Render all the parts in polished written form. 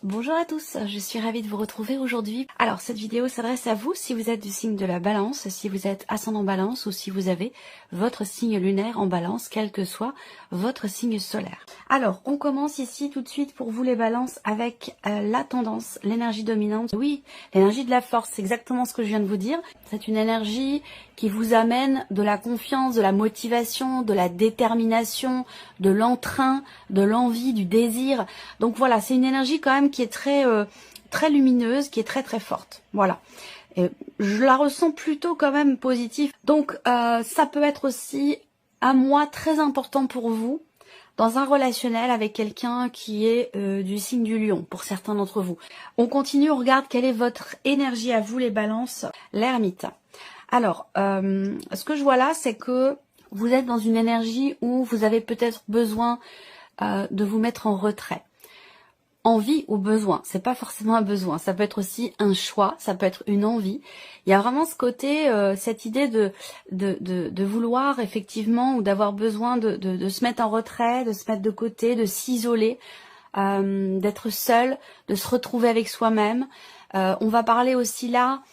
Bonjour à tous, je suis ravie de vous retrouver aujourd'hui. Alors cette vidéo s'adresse à vous si vous êtes du signe de la balance, si vous êtes ascendant balance ou si vous avez votre signe lunaire en balance, quel que soit votre signe solaire. Alors on commence ici tout de suite pour vous les balances avec la tendance, l'énergie dominante. Oui, l'énergie de la force, c'est exactement ce que je viens de vous dire. C'est une énergie qui vous amène de la confiance, de la motivation, de la détermination, de l'entrain, de l'envie, du désir. Donc voilà, c'est une énergie quand même qui est très lumineuse, qui est très forte. Voilà. Et je la ressens plutôt quand même positive. Donc ça peut être aussi un mois très important pour vous dans un relationnel avec quelqu'un qui est du signe du lion, pour certains d'entre vous. On continue, on regarde quelle est votre énergie à vous les balances, l'ermite. Alors, ce que je vois là, c'est que vous êtes dans une énergie où vous avez peut-être besoin de vous mettre en retrait. Envie ou besoin, c'est pas forcément un besoin, ça peut être aussi un choix, ça peut être une envie. Il y a vraiment ce côté, cette idée de vouloir effectivement ou d'avoir besoin de se mettre en retrait, de se mettre de côté, de s'isoler, d'être seul, de se retrouver avec soi-même. On va parler aussi là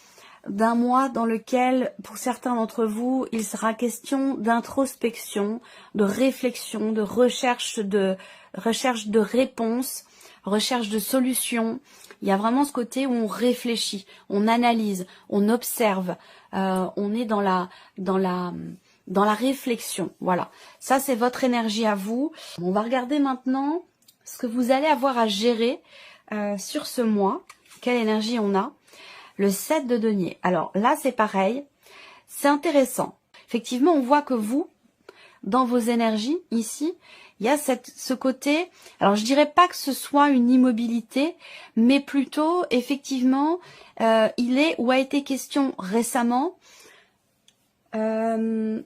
d'un mois dans lequel, pour certains d'entre vous, il sera question d'introspection, de réflexion, de recherche de réponses, recherche de solutions. Il y a vraiment ce côté où on réfléchit, on analyse, on observe, on est dans la réflexion. Voilà, ça c'est votre énergie à vous. On va regarder maintenant ce que vous allez avoir à gérer sur ce mois. Quelle énergie on a? Le 7 de denier. Alors là c'est pareil, c'est intéressant. Effectivement on voit que vous, dans vos énergies ici, il y a ce côté, alors je dirais pas que ce soit une immobilité, mais plutôt effectivement il est ou a été question récemment d'un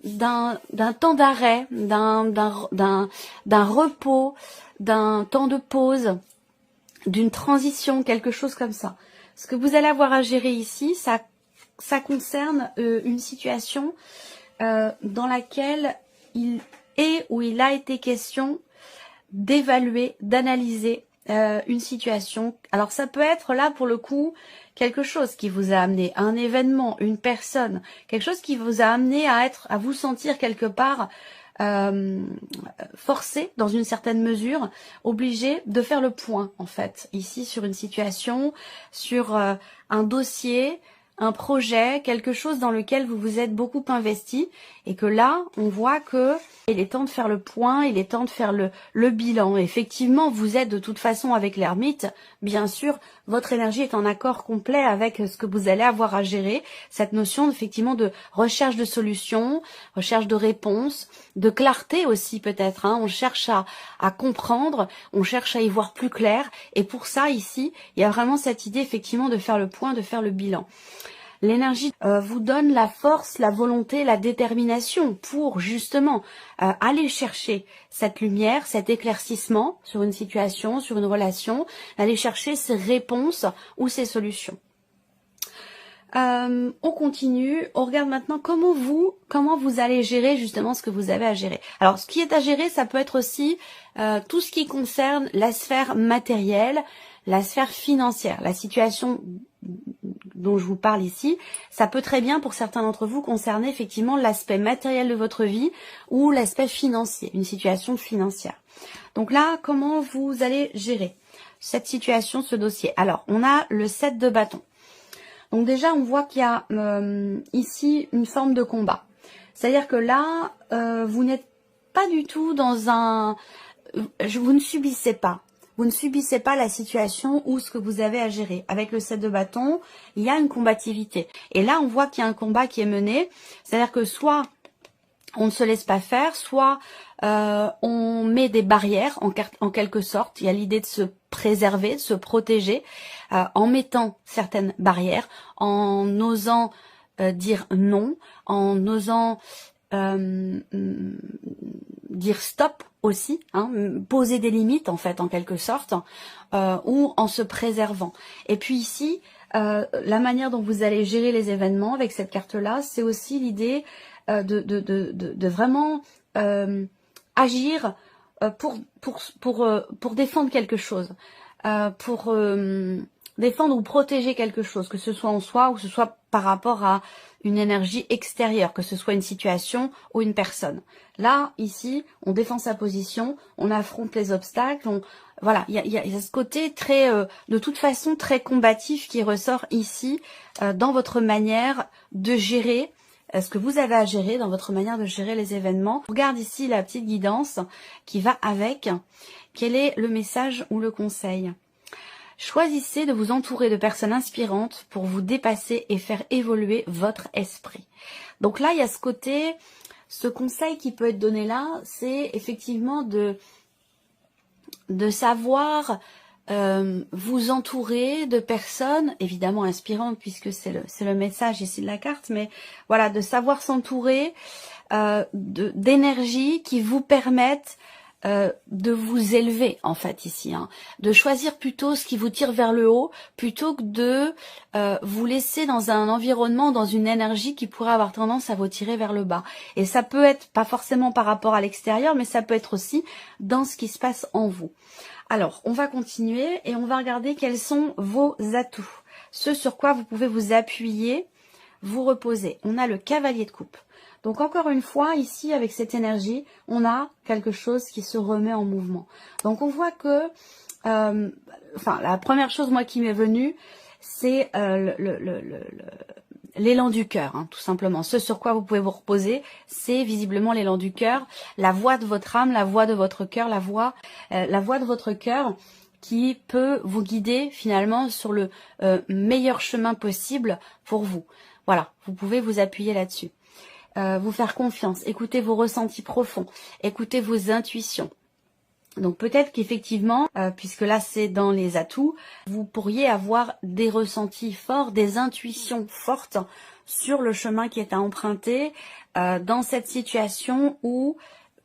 temps d'arrêt, d'un repos, d'un temps de pause, d'une transition, quelque chose comme ça. Ce que vous allez avoir à gérer ici, ça concerne une situation dans laquelle il est ou il a été question d'évaluer, d'analyser une situation. Alors ça peut être là pour le coup quelque chose qui vous a amené, un événement, une personne, quelque chose qui vous a amené à vous sentir quelque part forcé dans une certaine mesure, obligé de faire le point en fait, ici sur une situation, sur un dossier, un projet, quelque chose dans lequel vous vous êtes beaucoup investi et que là, on voit que il est temps de faire le point, il est temps de faire le bilan. Effectivement, vous êtes de toute façon avec l'ermite, bien sûr, votre énergie est en accord complet avec ce que vous allez avoir à gérer, cette notion effectivement de recherche de solutions, recherche de réponses, de clarté aussi peut-être, hein. On cherche à comprendre, on cherche à y voir plus clair et pour ça ici, il y a vraiment cette idée effectivement de faire le point, de faire le bilan. L'énergie vous donne la force, la volonté, la détermination pour justement aller chercher cette lumière, cet éclaircissement sur une situation, sur une relation, aller chercher ces réponses ou ces solutions. On continue, on regarde maintenant comment vous allez gérer justement ce que vous avez à gérer. Alors ce qui est à gérer, ça peut être aussi tout ce qui concerne la sphère matérielle, la sphère financière, la situation dont je vous parle ici, ça peut très bien pour certains d'entre vous concerner effectivement l'aspect matériel de votre vie ou l'aspect financier, une situation financière. Donc là, comment vous allez gérer cette situation, ce dossier? Alors, on a le 7 de bâton. Donc déjà, on voit qu'il y a ici une forme de combat. C'est-à-dire que là, vous n'êtes pas du tout dans un... Vous ne subissez pas. Vous ne subissez pas la situation ou ce que vous avez à gérer. Avec le 7 de bâton, il y a une combativité. Et là, on voit qu'il y a un combat qui est mené. C'est-à-dire que soit on ne se laisse pas faire, soit on met des barrières en quelque sorte. Il y a l'idée de se préserver, de se protéger en mettant certaines barrières, en osant dire non, en osant dire stop aussi, hein, poser des limites en fait en quelque sorte, ou en se préservant. Et puis ici, la manière dont vous allez gérer les événements avec cette carte-là, c'est aussi l'idée de vraiment agir pour défendre quelque chose. pour défendre ou protéger quelque chose, que ce soit en soi ou que ce soit par rapport à une énergie extérieure, que ce soit une situation ou une personne. Là, ici, on défend sa position, on affronte les obstacles, voilà, il y a ce côté très, de toute façon, très combatif qui ressort ici dans votre manière de gérer ce que vous avez à gérer, dans votre manière de gérer les événements. On regarde ici la petite guidance qui va avec. Quel est le message ou le conseil ? Choisissez de vous entourer de personnes inspirantes pour vous dépasser et faire évoluer votre esprit. Donc là, il y a ce côté, ce conseil qui peut être donné là, c'est effectivement de savoir vous entourer de personnes, évidemment inspirantes, puisque c'est le message ici de la carte, mais voilà, de savoir s'entourer d'énergie qui vous permettent de vous élever en fait ici, hein, de choisir plutôt ce qui vous tire vers le haut plutôt que de vous laisser dans un environnement, dans une énergie qui pourrait avoir tendance à vous tirer vers le bas. Et ça peut être pas forcément par rapport à l'extérieur, mais ça peut être aussi dans ce qui se passe en vous. Alors, on va continuer et on va regarder quels sont vos atouts, ce sur quoi vous pouvez vous appuyer, vous reposer. On a le cavalier de coupe. Donc encore une fois, ici, avec cette énergie, on a quelque chose qui se remet en mouvement. Donc on voit que, la première chose, moi, qui m'est venue, c'est l'élan du cœur, hein, tout simplement. Ce sur quoi vous pouvez vous reposer, c'est visiblement l'élan du cœur, la voix de votre âme, la voix de votre cœur, la voix de votre cœur qui peut vous guider finalement sur le meilleur chemin possible pour vous. Voilà, vous pouvez vous appuyer là-dessus. Vous faire confiance, écoutez vos ressentis profonds, écoutez vos intuitions. Donc peut-être qu'effectivement, puisque là c'est dans les atouts, vous pourriez avoir des ressentis forts, des intuitions fortes sur le chemin qui est à emprunter dans cette situation où,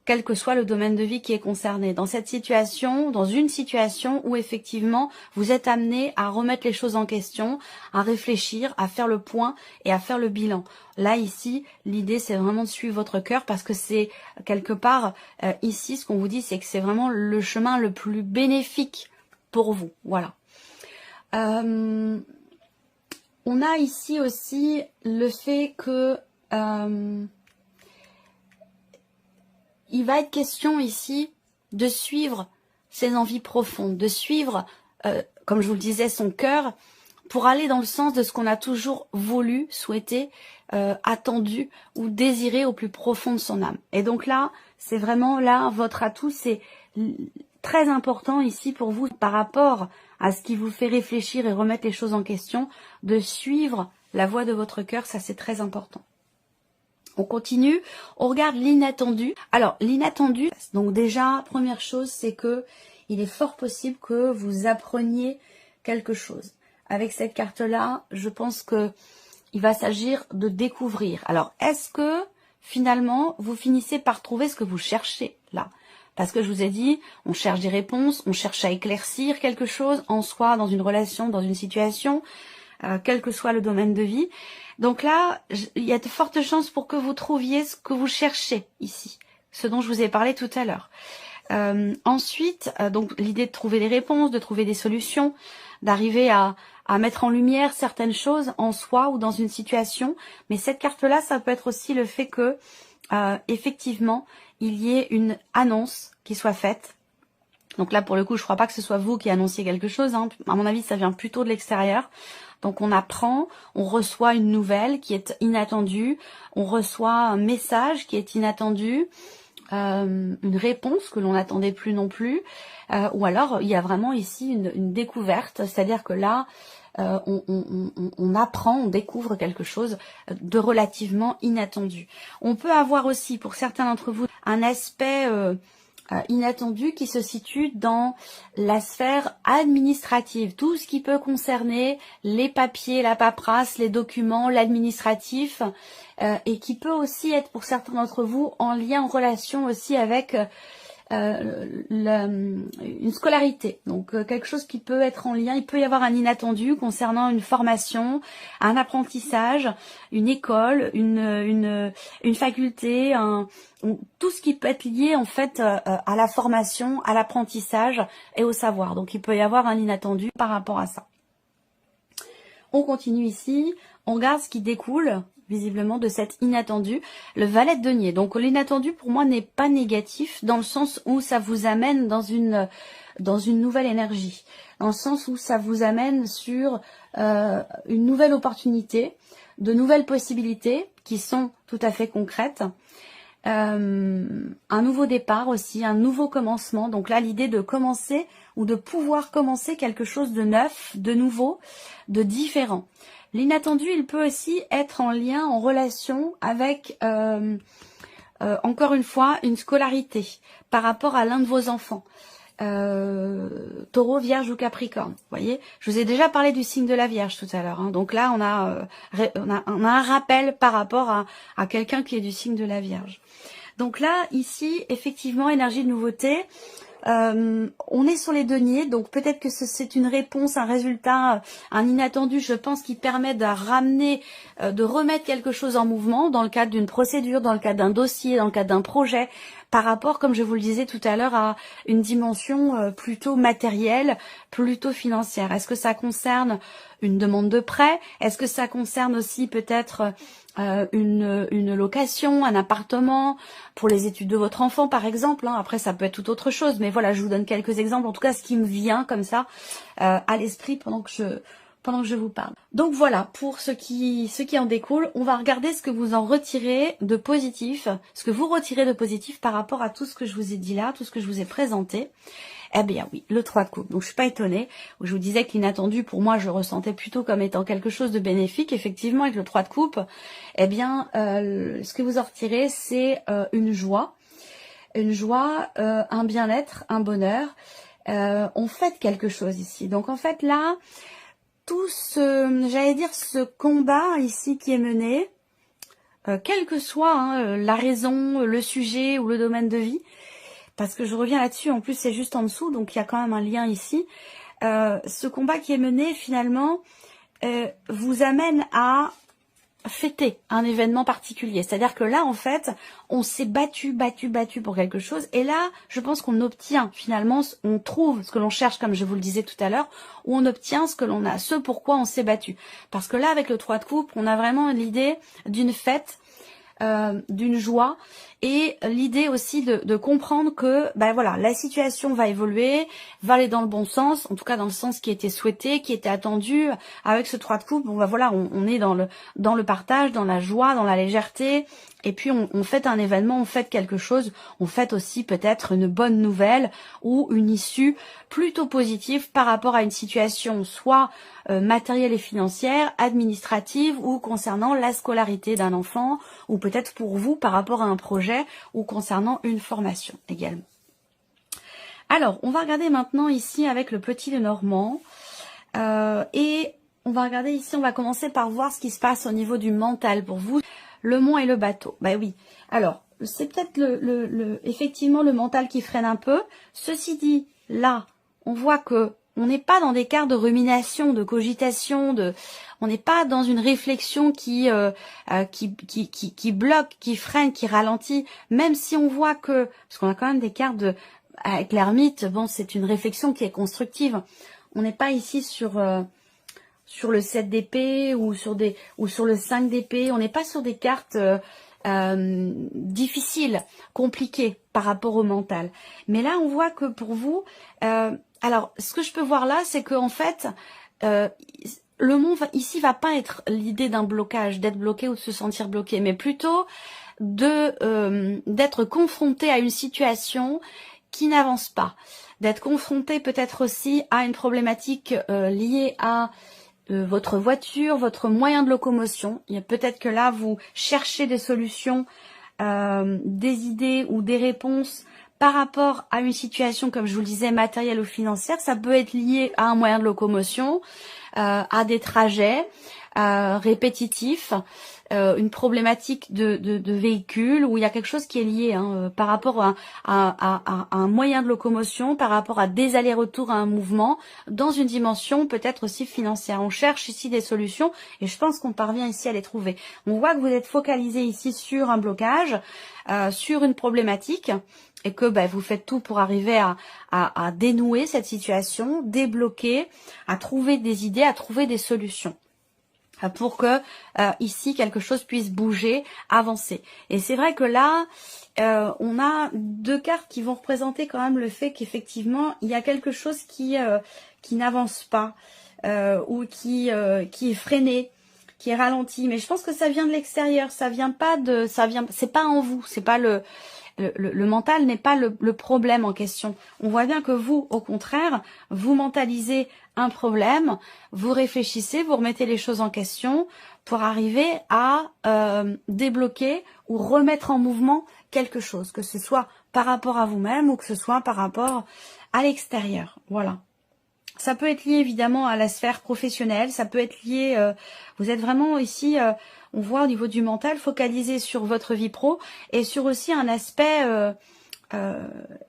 quel que soit le domaine de vie qui est concerné, dans cette situation, dans une situation où effectivement vous êtes amené à remettre les choses en question, à réfléchir, à faire le point et à faire le bilan. Là ici, l'idée c'est vraiment de suivre votre cœur parce que c'est quelque part ici ce qu'on vous dit, c'est que c'est vraiment le chemin le plus bénéfique pour vous. Voilà. On a ici aussi le fait que il va être question ici de suivre ses envies profondes, de suivre, comme je vous le disais, son cœur, pour aller dans le sens de ce qu'on a toujours voulu, souhaité, attendu ou désiré au plus profond de son âme. Et donc là, c'est vraiment là, votre atout, c'est très important ici pour vous par rapport à ce qui vous fait réfléchir et remettre les choses en question, de suivre la voie de votre cœur, ça c'est très important. On continue, on regarde l'inattendu. Alors, l'inattendu, donc déjà, première chose, c'est que il est fort possible que vous appreniez quelque chose. Avec cette carte-là, je pense que il va s'agir de découvrir. Alors, est-ce que, finalement, vous finissez par trouver ce que vous cherchez là ? Parce que je vous ai dit, on cherche des réponses, on cherche à éclaircir quelque chose en soi, dans une relation, dans une situation, quel que soit le domaine de vie. Donc là, il y a de fortes chances pour que vous trouviez ce que vous cherchez ici, ce dont je vous ai parlé tout à l'heure. Ensuite, donc l'idée de trouver des réponses, de trouver des solutions, d'arriver à mettre en lumière certaines choses en soi ou dans une situation. Mais cette carte-là, ça peut être aussi le fait que, effectivement, il y ait une annonce qui soit faite. Donc là, pour le coup, je ne crois pas que ce soit vous qui annonciez quelque chose, hein. À mon avis, ça vient plutôt de l'extérieur. Donc on apprend, on reçoit une nouvelle qui est inattendue, on reçoit un message qui est inattendu, une réponse que l'on n'attendait plus non plus, ou alors il y a vraiment ici une découverte, c'est-à-dire que là, on apprend, on découvre quelque chose de relativement inattendu. On peut avoir aussi, pour certains d'entre vous, un aspect inattendu qui se situe dans la sphère administrative, tout ce qui peut concerner les papiers, la paperasse, les documents, l'administratif, et qui peut aussi être pour certains d'entre vous en lien, en relation aussi avec une scolarité, donc quelque chose qui peut être en lien, il peut y avoir un inattendu concernant une formation, un apprentissage, une école, une faculté, tout ce qui peut être lié en fait à la formation, à l'apprentissage et au savoir. Donc il peut y avoir un inattendu par rapport à ça. On continue ici, on regarde ce qui découle visiblement de cet inattendu, le valet de denier. Donc l'inattendu pour moi n'est pas négatif dans le sens où ça vous amène dans une nouvelle énergie, dans le sens où ça vous amène sur une nouvelle opportunité, de nouvelles possibilités qui sont tout à fait concrètes. Un nouveau départ aussi, un nouveau commencement. Donc là, l'idée de commencer ou de pouvoir commencer quelque chose de neuf, de nouveau, de différent. L'inattendu, il peut aussi être en lien, en relation avec, encore une fois, une scolarité par rapport à l'un de vos enfants. Taureau, Vierge ou Capricorne. Vous voyez, je vous ai déjà parlé du signe de la Vierge tout à l'heure. Hein. Donc là, on a un rappel par rapport à quelqu'un qui est du signe de la Vierge. Donc là, ici, effectivement, énergie de nouveauté. On est sur les deniers, donc peut-être que c'est une réponse, un résultat, un inattendu, je pense, qui permet de ramener, de remettre quelque chose en mouvement dans le cadre d'une procédure, dans le cadre d'un dossier, dans le cadre d'un projet, par rapport, comme je vous le disais tout à l'heure, à une dimension plutôt matérielle, plutôt financière. Est-ce que ça concerne une demande de prêt? Est-ce que ça concerne aussi peut-être une location, un appartement pour les études de votre enfant par exemple, hein. Après ça peut être tout autre chose, mais voilà, je vous donne quelques exemples, en tout cas ce qui me vient comme ça à l'esprit pendant que je vous parle. Donc voilà, pour ce qui en découle, on va regarder ce que vous en retirez de positif, ce que vous retirez de positif par rapport à tout ce que je vous ai dit là, tout ce que je vous ai présenté. Eh bien oui, le 3 de coupe. Donc je suis pas étonnée. Je vous disais que l'inattendu, pour moi, je le ressentais plutôt comme étant quelque chose de bénéfique. Effectivement, avec le 3 de coupe, eh bien, ce que vous en retirez, c'est une joie, un bien-être, un bonheur. On fête quelque chose ici. Donc en fait là, tout j'allais dire, ce combat ici qui est mené, quelle que soit la raison, le sujet ou le domaine de vie, parce que je reviens là-dessus, en plus c'est juste en dessous, donc il y a quand même un lien ici. Ce combat qui est mené finalement vous amène à fêter un événement particulier. C'est-à-dire que là, en fait, on s'est battu pour quelque chose. Et là, je pense qu'on obtient finalement, on trouve ce que l'on cherche, comme je vous le disais tout à l'heure, ou on obtient ce que l'on a, ce pourquoi on s'est battu. Parce que là, avec le 3 de coupe, on a vraiment l'idée d'une fête, d'une joie, et l'idée aussi de comprendre que ben voilà, la situation va évoluer, va aller dans le bon sens, en tout cas dans le sens qui était souhaité, qui était attendu. Avec ce 3 de coupe, bon ben voilà, on est dans le partage, dans la joie, dans la légèreté, et puis on fête un événement, on fête quelque chose, on fête aussi peut-être une bonne nouvelle ou une issue plutôt positive par rapport à une situation soit matérielle et financière, administrative, ou concernant la scolarité d'un enfant, ou peut-être pour vous par rapport à un projet, ou concernant une formation également. Alors, on va regarder maintenant ici avec le petit Lenormand, et on va regarder ici, on va commencer par voir ce qui se passe au niveau du mental pour vous. Le mont et le bateau, bah oui. Alors, c'est peut-être effectivement le mental qui freine un peu. Ceci dit, là, on voit que on n'est pas dans des cartes de rumination, de cogitation, on n'est pas dans une réflexion qui bloque, qui freine, qui ralentit. Même si on voit que, parce qu'on a quand même des cartes avec l'ermite, bon, c'est une réflexion qui est constructive. On n'est pas ici sur le 7 d'épée ou sur le 5 d'épée. On n'est pas sur des cartes difficiles, compliquées par rapport au mental. Mais là, on voit que pour vous, alors, ce que je peux voir là, c'est qu'en fait, le monde ici va pas être l'idée d'un blocage, d'être bloqué ou de se sentir bloqué, mais plutôt d'être confronté à une situation qui n'avance pas, d'être confronté peut-être aussi à une problématique liée à votre voiture, votre moyen de locomotion. Il y a peut-être que là, vous cherchez des solutions, des idées ou des réponses par rapport à une situation, comme je vous le disais, matérielle ou financière. Ça peut être lié à un moyen de locomotion, à des trajets répétitifs, une problématique de véhicule, où il y a quelque chose qui est lié par rapport à un moyen de locomotion, par rapport à des allers-retours, à un mouvement, dans une dimension peut-être aussi financière. On cherche ici des solutions et je pense qu'on parvient ici à les trouver. On voit que vous êtes focalisé ici sur un blocage, sur une problématique, et que vous faites tout pour arriver à dénouer cette situation, débloquer, à trouver des idées, à trouver des solutions, pour que ici quelque chose puisse bouger, avancer. Et c'est vrai que là, on a deux cartes qui vont représenter quand même le fait qu'effectivement il y a quelque chose qui n'avance pas, ou qui est freiné, qui est ralenti. Mais je pense que ça vient de l'extérieur, c'est pas en vous, c'est pas le mental n'est pas le problème en question. On voit bien que vous, au contraire, vous mentalisez un problème, vous réfléchissez, vous remettez les choses en question pour arriver à débloquer ou remettre en mouvement quelque chose, que ce soit par rapport à vous-même ou que ce soit par rapport à l'extérieur. Voilà. Ça peut être lié évidemment à la sphère professionnelle, ça peut être lié, vous êtes vraiment ici, on voit au niveau du mental, focalisé sur votre vie pro et sur aussi un aspect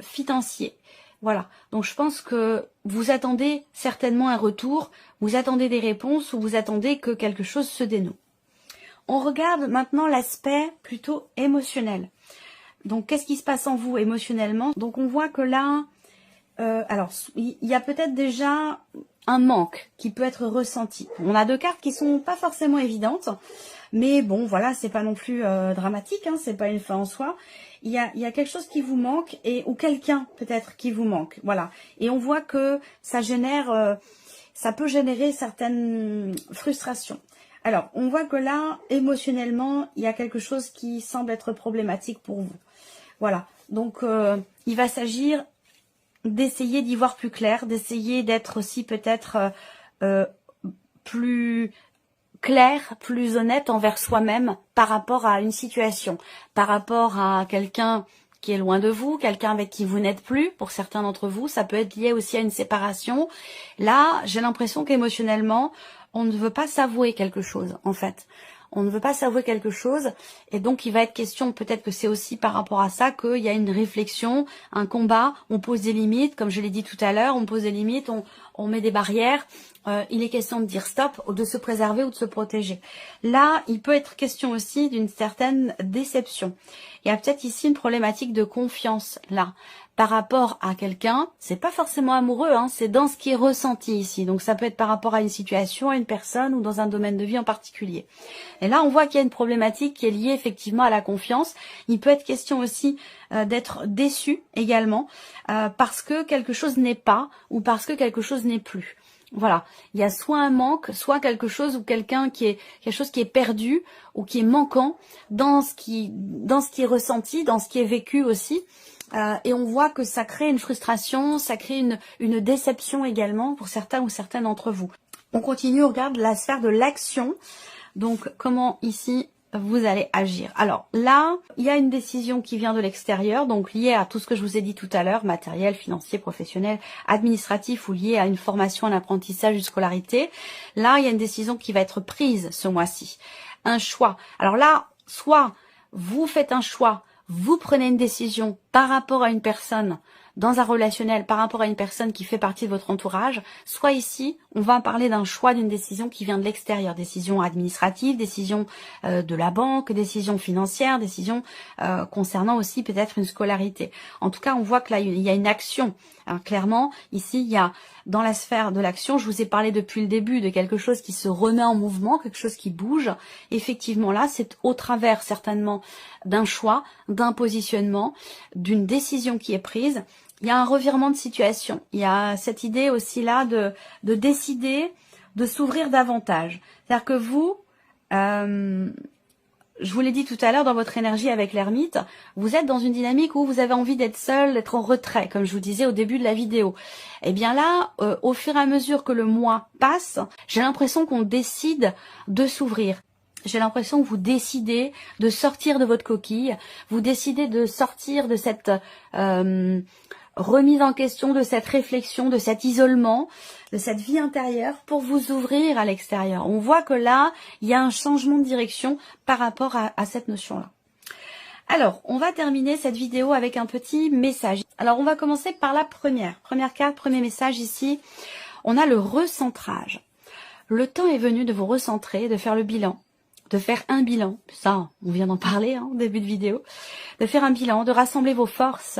financier. Voilà, donc je pense que vous attendez certainement un retour, vous attendez des réponses ou vous attendez que quelque chose se dénoue. On regarde maintenant l'aspect plutôt émotionnel. Donc qu'est-ce qui se passe en vous émotionnellement? Donc on voit que là, alors, il y a peut-être déjà un manque qui peut être ressenti. On a deux cartes qui sont pas forcément évidentes, mais bon, voilà, c'est pas non plus dramatique, c'est pas une fin en soi. Il y a quelque chose qui vous manque, ou quelqu'un peut-être qui vous manque, voilà. Et on voit que ça génère, ça peut générer certaines frustrations. Alors, on voit que là, émotionnellement, il y a quelque chose qui semble être problématique pour vous. Voilà, donc il va s'agir d'essayer d'y voir plus clair, d'essayer d'être aussi peut-être plus clair, plus honnête envers soi-même par rapport à une situation, par rapport à quelqu'un qui est loin de vous, quelqu'un avec qui vous n'êtes plus, pour certains d'entre vous, ça peut être lié aussi à une séparation. Là, j'ai l'impression qu'émotionnellement, on ne veut pas s'avouer quelque chose, en fait. On ne veut pas s'avouer quelque chose, et donc il va être question, peut-être que c'est aussi par rapport à ça qu'il y a une réflexion, un combat, on pose des limites, comme je l'ai dit tout à l'heure, on pose des limites, on met des barrières, il est question de dire stop, ou de se préserver ou de se protéger. Là, il peut être question aussi d'une certaine déception. Il y a peut-être ici une problématique de confiance, là, par rapport à quelqu'un, c'est pas forcément amoureux, c'est dans ce qui est ressenti ici. Donc ça peut être par rapport à une situation, à une personne ou dans un domaine de vie en particulier. Et là, on voit qu'il y a une problématique qui est liée effectivement à la confiance. Il peut être question aussi d'être déçu également parce que quelque chose n'est pas ou parce que quelque chose n'est plus. Voilà, il y a soit un manque, soit quelque chose ou quelque chose qui est perdu ou qui est manquant dans ce qui est ressenti, dans ce qui est vécu aussi. Et on voit que ça crée une frustration, ça crée une déception également pour certains ou certaines d'entre vous. On continue, on regarde la sphère de l'action. Donc comment ici vous allez agir. Alors là, il y a une décision qui vient de l'extérieur, donc liée à tout ce que je vous ai dit tout à l'heure, matériel, financier, professionnel, administratif ou lié à une formation, un apprentissage, une scolarité. Là, il y a une décision qui va être prise ce mois-ci. Un choix. Alors là, soit vous faites un choix, vous prenez une décision par rapport à une personne dans un relationnel, par rapport à une personne qui fait partie de votre entourage, soit ici, on va parler d'un choix, d'une décision qui vient de l'extérieur, décision administrative, décision de la banque, décision financière, décision concernant aussi peut-être une scolarité. En tout cas, on voit que là, il y a une action. Clairement, ici, il y a dans la sphère de l'action, je vous ai parlé depuis le début de quelque chose qui se remet en mouvement, quelque chose qui bouge. Effectivement, là, c'est au travers certainement d'un choix, d'un positionnement, d'une décision qui est prise. Il y a un revirement de situation. Il y a cette idée aussi là de décider de s'ouvrir davantage. C'est-à-dire que vous, je vous l'ai dit tout à l'heure, dans votre énergie avec l'ermite, vous êtes dans une dynamique où vous avez envie d'être seul, d'être en retrait, comme je vous disais au début de la vidéo. Et bien là, au fur et à mesure que le mois passe, j'ai l'impression qu'on décide de s'ouvrir. J'ai l'impression que vous décidez de sortir de votre coquille, vous décidez de sortir de cette remise en question de cette réflexion, de cet isolement, de cette vie intérieure pour vous ouvrir à l'extérieur. On voit que là, il y a un changement de direction par rapport à cette notion-là. Alors, on va terminer cette vidéo avec un petit message. Alors, on va commencer par la première carte, premier message ici. On a le recentrage. Le temps est venu de vous recentrer, de faire le bilan, de faire un bilan. Ça, on vient d'en parler au début de vidéo. De faire un bilan, de rassembler vos forces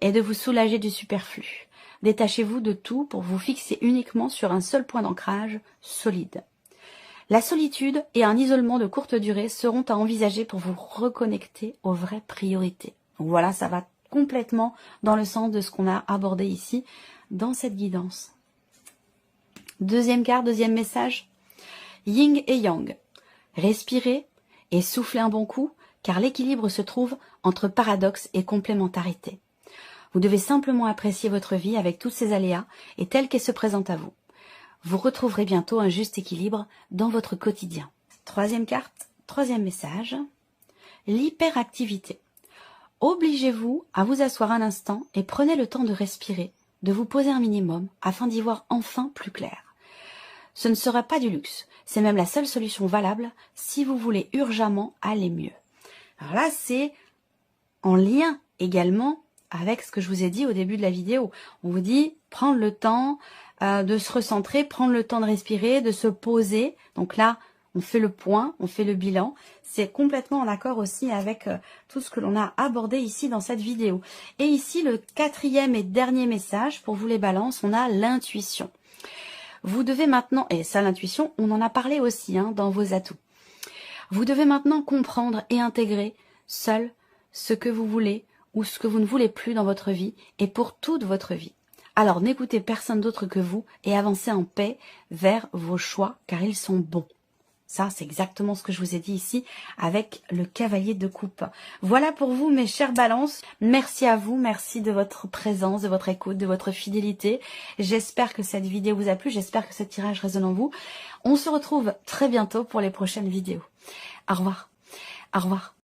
et de vous soulager du superflu. Détachez-vous de tout pour vous fixer uniquement sur un seul point d'ancrage solide. La solitude et un isolement de courte durée seront à envisager pour vous reconnecter aux vraies priorités. Donc voilà, ça va complètement dans le sens de ce qu'on a abordé ici dans cette guidance. Deuxième carte, deuxième message. Yin et Yang. Respirez et soufflez un bon coup, car l'équilibre se trouve entre paradoxe et complémentarité. Vous devez simplement apprécier votre vie avec tous ses aléas et telle qu'elle se présente à vous. Vous retrouverez bientôt un juste équilibre dans votre quotidien. Troisième carte, troisième message. L'hyperactivité. Obligez-vous à vous asseoir un instant et prenez le temps de respirer, de vous poser un minimum afin d'y voir enfin plus clair. Ce ne sera pas du luxe, c'est même la seule solution valable si vous voulez urgemment aller mieux. Alors là, c'est en lien également avec ce que je vous ai dit au début de la vidéo. On vous dit prendre le temps de se recentrer, prendre le temps de respirer, de se poser. Donc là, on fait le point, on fait le bilan. C'est complètement en accord aussi avec tout ce que l'on a abordé ici dans cette vidéo. Et ici, le quatrième et dernier message pour vous les balances, on a l'intuition. Vous devez maintenant, et ça l'intuition, on en a parlé aussi dans vos atouts. Vous devez maintenant comprendre et intégrer seul ce que vous voulez ou ce que vous ne voulez plus dans votre vie et pour toute votre vie. Alors n'écoutez personne d'autre que vous et avancez en paix vers vos choix car ils sont bons. Ça, c'est exactement ce que je vous ai dit ici avec le cavalier de coupe. Voilà pour vous, mes chères balances. Merci à vous, merci de votre présence, de votre écoute, de votre fidélité. J'espère que cette vidéo vous a plu, j'espère que ce tirage résonne en vous. On se retrouve très bientôt pour les prochaines vidéos. Au revoir. Au revoir.